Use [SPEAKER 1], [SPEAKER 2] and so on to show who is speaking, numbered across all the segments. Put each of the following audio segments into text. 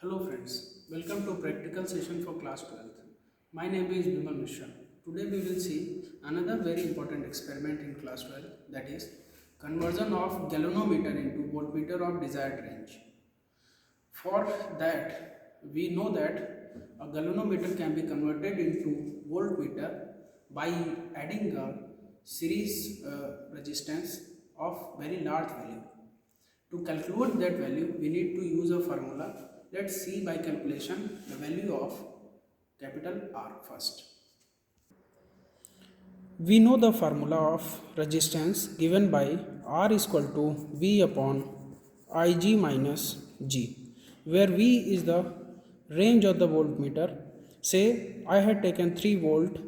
[SPEAKER 1] Hello friends, welcome to practical session for class 12th. My name is Bimal Mishra. Today we will see another very important experiment in class 12, that is conversion of galvanometer into voltmeter of desired range. For that we know that a galvanometer can be converted into voltmeter by adding a series resistance of very large value. To calculate that value, we need to use a formula. Let's see by calculation the value of capital R first. We know the formula of resistance given by R is equal to V upon Ig minus G, where V is the range of the voltmeter. Say I had taken 3 volt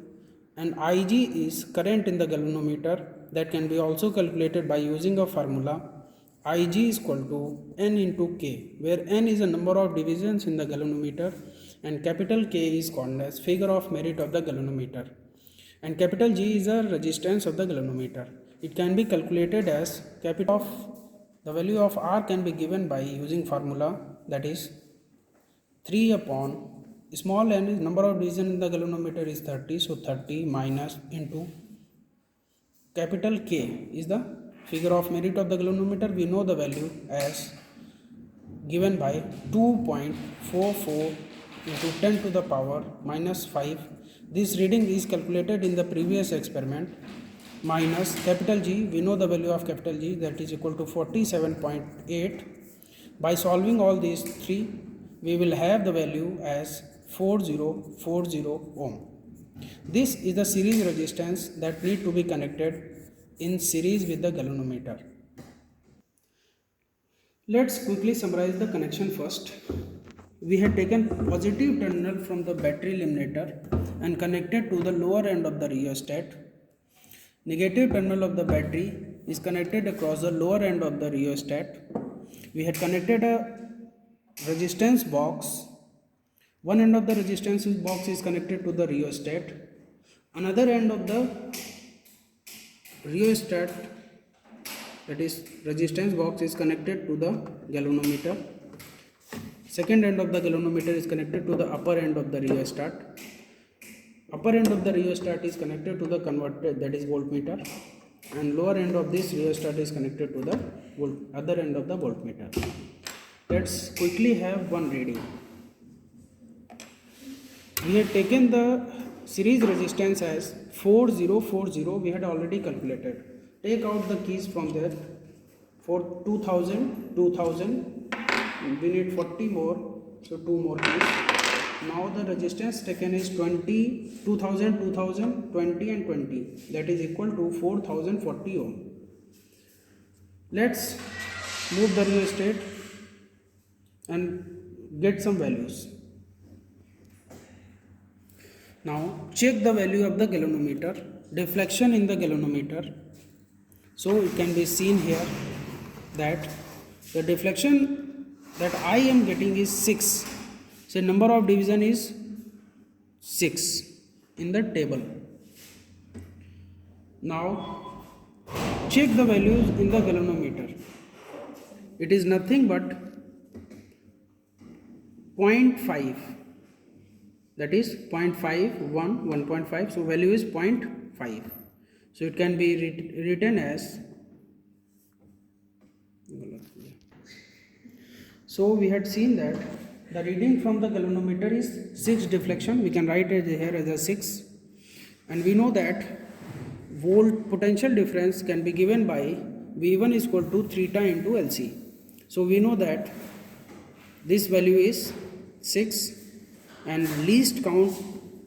[SPEAKER 1] and Ig is current in the galvanometer, that can be also calculated by using a formula Ig is equal to N into K, where N is the number of divisions in the galvanometer and capital K is called as figure of merit of the galvanometer, and capital G is the resistance of the galvanometer. It can be calculated as capital of the value of R can be given by using formula, that is 3 upon small n is number of division in the galvanometer is 30, so 30 minus into capital K is the figure of merit of the galvanometer. We know the value as given by 2.44 into 10 to the power minus 5. This reading is calculated in the previous experiment, minus capital G. We know the value of capital G, that is equal to 47.8. By solving all these three, we will have the value as 4040 ohm. This is the series resistance that need to be connected in series with the galvanometer. Let's quickly summarize the connection first. We had taken positive terminal from the battery eliminator and connected to the lower end of the rheostat. Negative terminal of the battery is connected across the lower end of the rheostat. We had connected a resistance box. One end of the resistance box is connected to the rheostat. Another end of the rheostat, that is resistance box, is connected to the galvanometer. Second end of the galvanometer is connected to the upper end of the rheostat. Upper end of the rheostat is connected to the converter, that is voltmeter, and lower end of this rheostat is connected to the other end of the voltmeter. Let's quickly have one reading. We had taken the series resistance as 4040, we had already calculated. Take out the keys from there. For 2000, we need 40 more, so 2 more keys. Now the resistance taken is 20, 2000, 20, and 20, that is equal to 4040 ohm. Let's move the rheostat and get some values. Now check the value of the galvanometer, deflection in the galvanometer. So it can be seen here that the deflection that I am getting is 6. So number of division is 6 in the table. Now check the values in the galvanometer. It is nothing but 0.5, that is 0.5, 1.5, so value is 0.5. So it can be written as, so we had seen that the reading from the galvanometer is 6 deflection. We can write it here as a 6, and we know that volt potential difference can be given by V1 is equal to theta into LC. So we know that this value is 6 and least count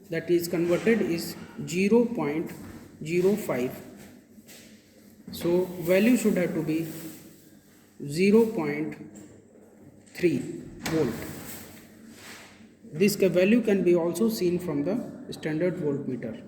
[SPEAKER 1] that is converted is 0.05. So value should have to be 0.3 volt. This value can be also seen from the standard voltmeter.